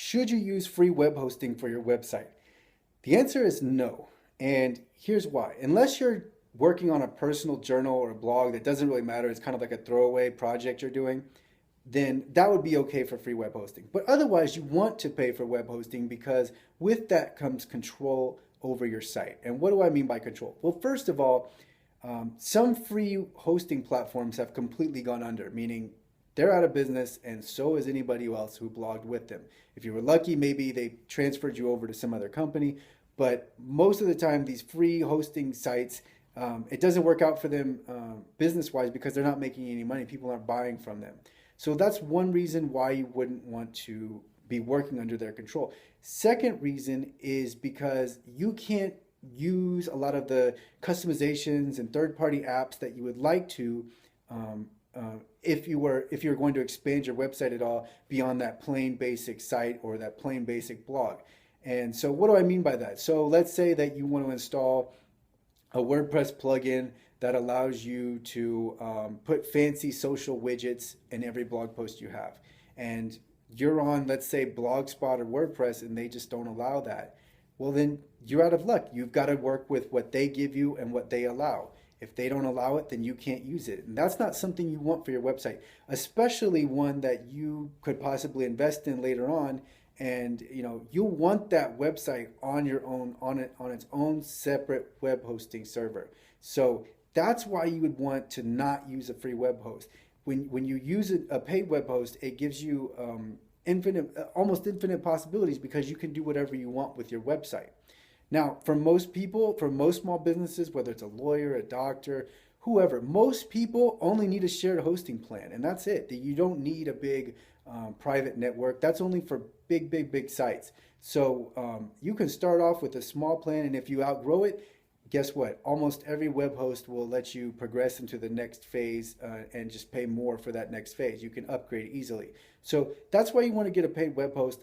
Should you use free web hosting for your website? The answer is no. And here's why. Unless you're working on a personal journal or a blog that doesn't really matter, it's kind of like a throwaway project you're doing, then that would be okay for free web hosting. But otherwise, you want to pay for web hosting because with that comes control over your site. And what do I mean by control? Well, first of all, some free hosting platforms have completely gone under, meaning they're out of business, and so is anybody else who blogged with them. If you were lucky, maybe they transferred you over to some other company, but most of the time, these free hosting sites, it doesn't work out for them business wise because they're not making any money. People aren't buying from them. So that's one reason why you wouldn't want to be working under their control. Second reason is because you can't use a lot of the customizations and third-party apps that you would like to um, if you're going to expand your website at all beyond that plain basic site or that plain basic blog. And so what do I mean by that? So let's say that you want to install a WordPress plugin that allows you to put fancy social widgets in every blog post you have. And you're on, let's say, Blogspot or WordPress, and they just don't allow that. Well, then you're out of luck. You've got to work with what they give you and what they allow. If they don't allow it, then you can't use it. And that's not something you want for your website, especially one that you could possibly invest in later on. And you want that website on your own, on its own separate web hosting server. So that's why you would want to not use a free web host. When you use a paid web host, it gives you almost infinite possibilities because you can do whatever you want with your website. Now, for most people, for most small businesses, whether it's a lawyer, a doctor, whoever, most people only need a shared hosting plan, and that's it. You don't need a big private network. That's only for big sites. So you can start off with a small plan, and if you outgrow it, guess what? Almost every web host will let you progress into the next phase and just pay more for that next phase. You can upgrade easily. So that's why you want to get a paid web host.